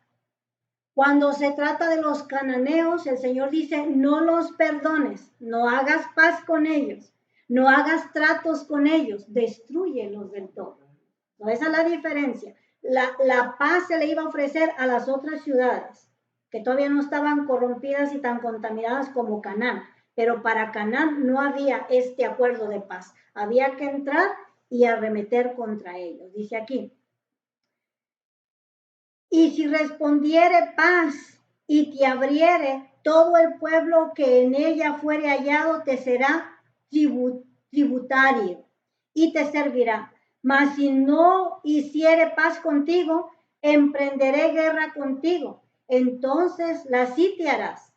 Cuando se trata de los cananeos, el Señor dice, no los perdones, no hagas paz con ellos, no hagas tratos con ellos, destrúyelos del todo. No, esa es la diferencia. La paz se le iba a ofrecer a las otras ciudades, que todavía no estaban corrompidas y tan contaminadas como Canaán. Pero para Canaán no había este acuerdo de paz. Había que entrar y arremeter contra ellos. Dice aquí, y si respondiere paz y te abriere, todo el pueblo que en ella fuere hallado te será tributario y te servirá. Mas si no hiciere paz contigo, emprenderé guerra contigo. Entonces la sitiarás.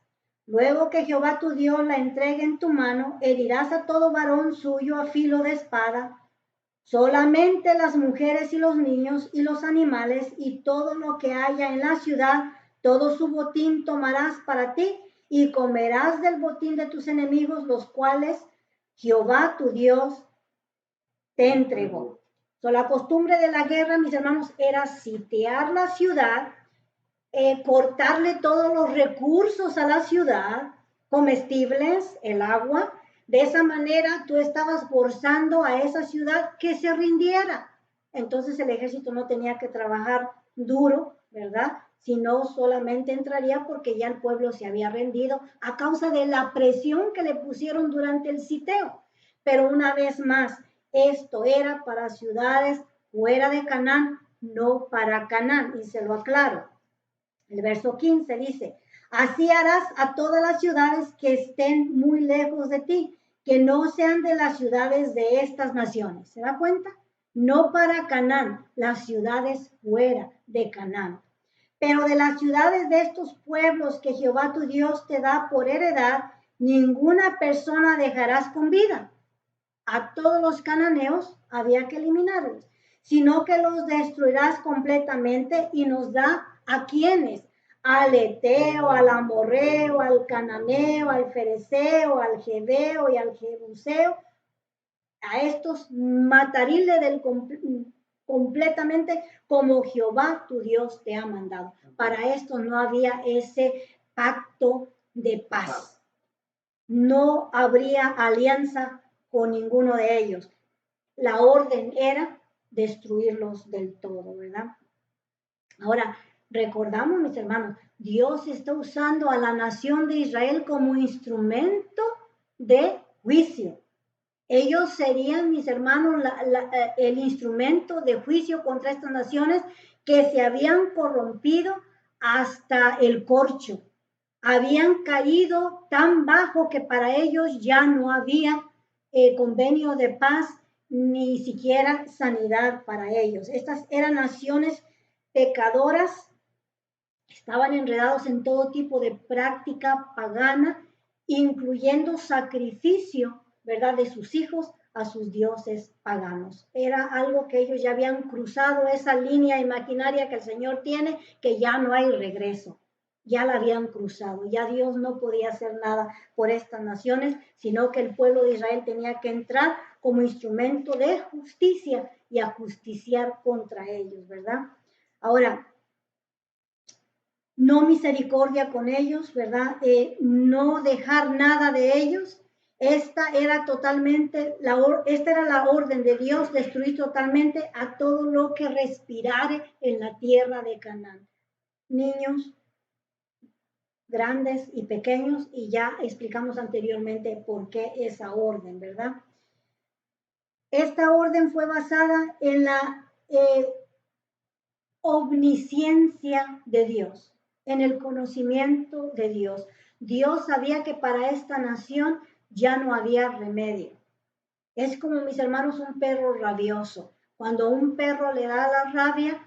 Luego que Jehová tu Dios la entregue en tu mano, herirás a todo varón suyo a filo de espada. Solamente las mujeres y los niños y los animales y todo lo que haya en la ciudad, todo su botín tomarás para ti y comerás del botín de tus enemigos, los cuales Jehová tu Dios te entregó. La costumbre de la guerra, mis hermanos, era sitiar la ciudad, cortarle todos los recursos a la ciudad, comestibles, el agua. De esa manera tú estabas forzando a esa ciudad que se rindiera. Entonces el ejército no tenía que trabajar duro, ¿verdad? Sino solamente entraría porque ya el pueblo se había rendido a causa de la presión que le pusieron durante el sitio. Pero una vez más, esto era para ciudades fuera de Canaán, no para Canaán, y se lo aclaro. El verso 15 dice, así harás a todas las ciudades que estén muy lejos de ti, que no sean de las ciudades de estas naciones. ¿Se da cuenta? No para Canaán, las ciudades fuera de Canaán. Pero de las ciudades de estos pueblos que Jehová tu Dios te da por heredad, ninguna persona dejarás con vida. A todos los cananeos había que eliminarlos, sino que los destruirás completamente y nos da a quienes, al Eteo, al Amorreo, al Cananeo, al Fereceo, al Jebeo y al Jebuseo, a estos matarile completamente como Jehová tu Dios te ha mandado. Para esto no había ese pacto de paz. No habría alianza con ninguno de ellos. La orden era destruirlos del todo, ¿verdad? Ahora, recordamos, mis hermanos, Dios está usando a la nación de Israel como instrumento de juicio. Ellos serían, mis hermanos, el instrumento de juicio contra estas naciones que se habían corrompido hasta el corcho. Habían caído tan bajo que para ellos ya no había convenio de paz ni siquiera sanidad para ellos. Estas eran naciones pecadoras, estaban enredados en todo tipo de práctica pagana, incluyendo sacrificio, ¿verdad?, de sus hijos a sus dioses paganos. Era algo que ellos ya habían cruzado, esa línea imaginaria que el Señor tiene, que ya no hay regreso. Ya la habían cruzado, ya Dios no podía hacer nada por estas naciones, sino que el pueblo de Israel tenía que entrar como instrumento de justicia y a justiciar contra ellos, ¿verdad? Ahora, no misericordia con ellos, ¿verdad? No dejar nada de ellos. Esta era la orden de Dios, destruir totalmente a todo lo que respirare en la tierra de Canaán. Niños, grandes y pequeños, y ya explicamos anteriormente por qué esa orden, ¿verdad? Esta orden fue basada en la omnisciencia de Dios, en el conocimiento de Dios. Dios sabía que para esta nación ya no había remedio. Es como, mis hermanos, un perro rabioso. Cuando un perro le da la rabia,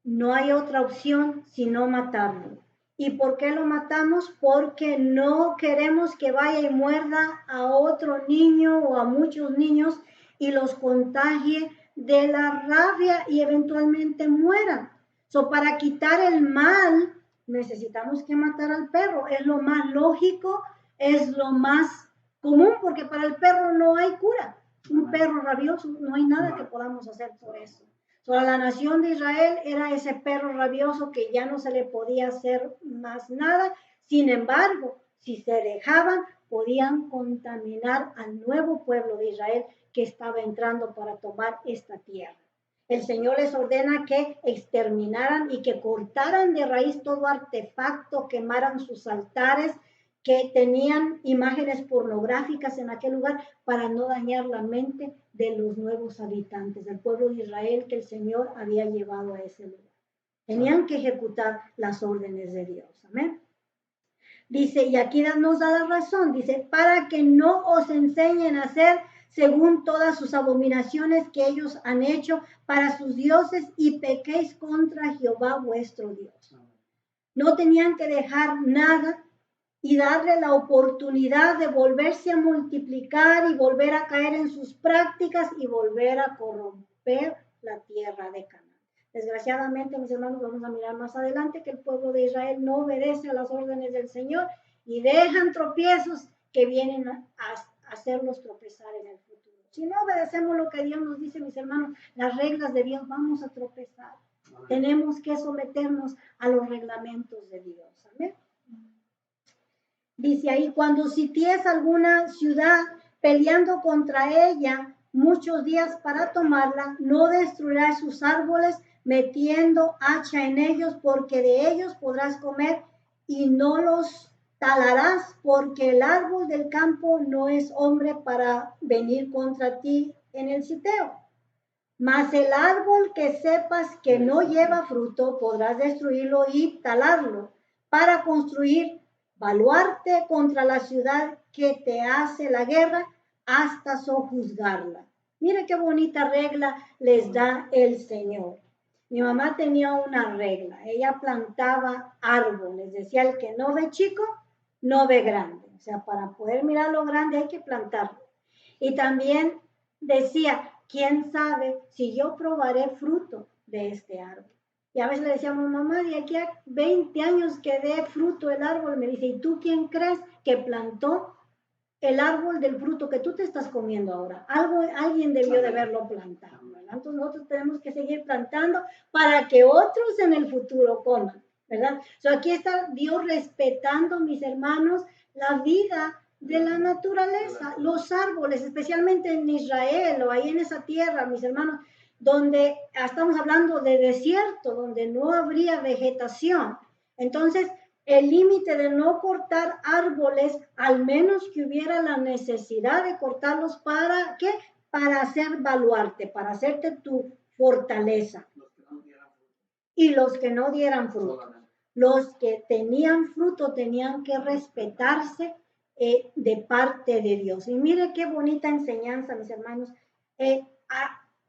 no hay otra opción sino matarlo. ¿Y por qué lo matamos? Porque no queremos que vaya y muerda a otro niño o a muchos niños y los contagie de la rabia y eventualmente mueran. So, para quitar el mal, necesitamos que matar al perro. Es lo más lógico, es lo más común, porque para el perro no hay cura. Un perro rabioso, no hay nada que podamos hacer por eso. Para la nación de Israel era ese perro rabioso que ya no se le podía hacer más nada. Sin embargo, si se dejaban, podían contaminar al nuevo pueblo de Israel que estaba entrando para tomar esta tierra. El Señor les ordena que exterminaran y que cortaran de raíz todo artefacto, quemaran sus altares, que tenían imágenes pornográficas en aquel lugar para no dañar la mente de los nuevos habitantes del pueblo de Israel que el Señor había llevado a ese lugar. Tenían que ejecutar las órdenes de Dios. Amén. Dice, y aquí nos da la razón, dice, para que no os enseñen a hacer según todas sus abominaciones que ellos han hecho para sus dioses y pequéis contra Jehová vuestro Dios. No tenían que dejar nada y darle la oportunidad de volverse a multiplicar y volver a caer en sus prácticas y volver a corromper la tierra de Canaán. Desgraciadamente, mis hermanos, vamos a mirar más adelante que el pueblo de Israel no obedece a las órdenes del Señor y dejan tropiezos que vienen a hacerlos tropezar en el futuro. Si no obedecemos lo que Dios nos dice, mis hermanos, las reglas de Dios, vamos a tropezar. Tenemos que someternos a los reglamentos de Dios. Amén. Dice ahí, cuando sities alguna ciudad peleando contra ella muchos días para tomarla, no destruirás sus árboles metiendo hacha en ellos, porque de ellos podrás comer y no los talarás, porque el árbol del campo no es hombre para venir contra ti en el sitio. Mas el árbol que sepas que no lleva fruto, podrás destruirlo y talarlo para construir baluarte contra la ciudad que te hace la guerra hasta sojuzgarla. Mire qué bonita regla les da el Señor. Mi mamá tenía una regla. Ella plantaba árboles. Decía, el que no ve chico, no ve grande. O sea, para poder mirar lo grande hay que plantarlo. Y también decía, ¿quién sabe si yo probaré fruto de este árbol? Y a veces le decíamos, mamá, de aquí a 20 años que dé fruto el árbol. Me dice, ¿y tú quién crees que plantó el árbol del fruto que tú te estás comiendo ahora? Alguien debió de haberlo plantado, ¿verdad? Entonces nosotros tenemos que seguir plantando para que otros en el futuro coman, ¿verdad? Aquí está Dios respetando, mis hermanos, la vida de la naturaleza, los árboles, especialmente en Israel o ahí en esa tierra, mis hermanos, donde estamos hablando de desierto, donde no habría vegetación. Entonces, el límite de no cortar árboles, al menos que hubiera la necesidad de cortarlos, ¿para qué? Para hacer baluarte, para hacerte tu fortaleza. Y los que no dieran fruto. Los que tenían fruto tenían que respetarse de parte de Dios. Y mire qué bonita enseñanza, mis hermanos.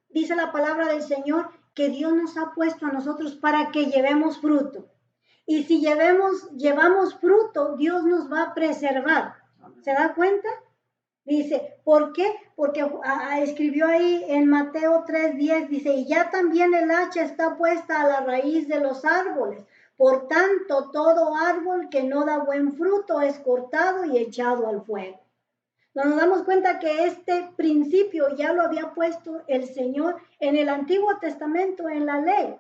Dice la palabra del Señor que Dios nos ha puesto a nosotros para que llevemos fruto. Y si llevamos fruto, Dios nos va a preservar. ¿Se da cuenta? Dice, ¿por qué? Porque escribió ahí en Mateo 3:10, dice, y ya también el hacha está puesta a la raíz de los árboles. Por tanto, todo árbol que no da buen fruto es cortado y echado al fuego. Nos damos cuenta que este principio ya lo había puesto el Señor en el Antiguo Testamento, en la ley,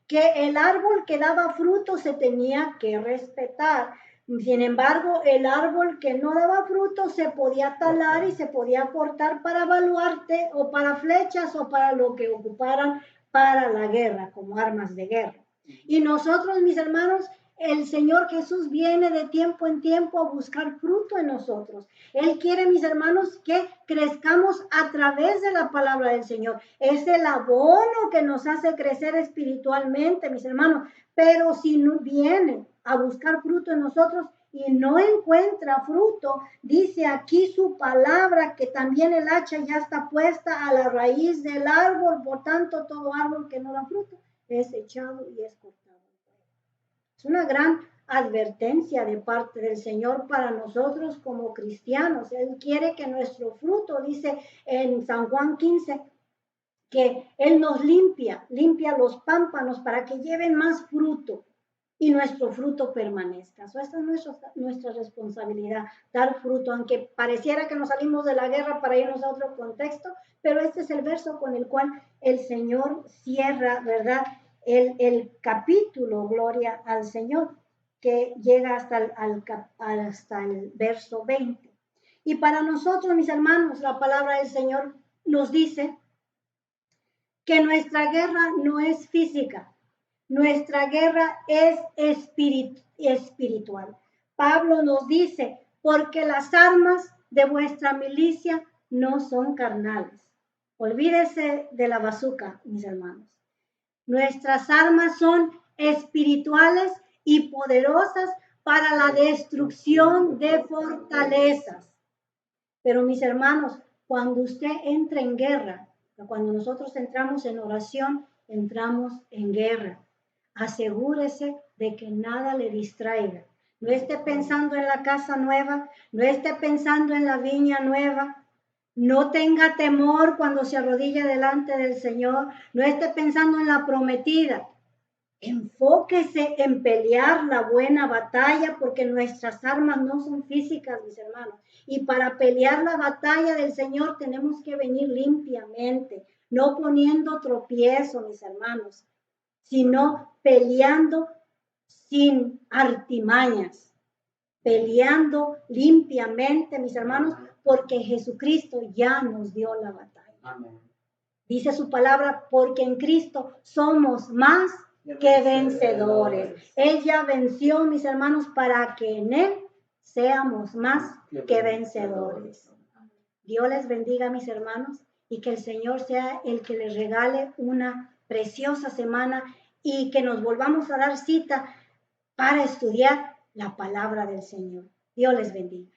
que el árbol que daba fruto se tenía que respetar. Sin embargo, el árbol que no daba fruto se podía talar y se podía cortar para baluarte o para flechas o para lo que ocuparan para la guerra, como armas de guerra. Y nosotros, mis hermanos, el Señor Jesús viene de tiempo en tiempo a buscar fruto en nosotros. Él quiere, mis hermanos, que crezcamos a través de la palabra del Señor. Es el abono que nos hace crecer espiritualmente, mis hermanos. Pero si no viene a buscar fruto en nosotros, y no encuentra fruto, dice aquí su palabra que también el hacha ya está puesta a la raíz del árbol, por tanto todo árbol que no da fruto es echado y es cortado. Es una gran advertencia de parte del Señor para nosotros como cristianos. Él quiere que nuestro fruto, dice en San Juan 15, que Él nos limpia los pámpanos para que lleven más fruto y nuestro fruto permanezca. Esta es nuestra responsabilidad, dar fruto, aunque pareciera que nos salimos de la guerra para irnos a otro contexto, pero este es el verso con el cual el Señor cierra, ¿verdad? El capítulo, gloria al Señor, que llega hasta el verso 20. Y para nosotros, mis hermanos, la palabra del Señor nos dice que nuestra guerra no es física, nuestra guerra es espiritual. Pablo nos dice, porque las armas de vuestra milicia no son carnales. Olvídese de la bazuca, mis hermanos. Nuestras armas son espirituales y poderosas para la destrucción de fortalezas. Pero mis hermanos, cuando usted entra en guerra, cuando nosotros entramos en oración, entramos en guerra. Asegúrese de que nada le distraiga. No esté pensando en la casa nueva, no esté pensando en la viña nueva. No tenga temor cuando se arrodilla delante del Señor. No esté pensando en la prometida. Enfóquese en pelear la buena batalla, porque nuestras armas no son físicas, mis hermanos. Y para pelear la batalla del Señor tenemos que venir limpiamente, no poniendo tropiezo, mis hermanos, sino peleando sin artimañas, peleando limpiamente, mis hermanos, porque Jesucristo ya nos dio la batalla. Amén. Dice su palabra, porque en Cristo somos más que vencedores. Él ya venció, mis hermanos, para que en Él seamos más que vencedores. Dios les bendiga, mis hermanos, y que el Señor sea el que les regale una preciosa semana y que nos volvamos a dar cita para estudiar la palabra del Señor. Dios les bendiga.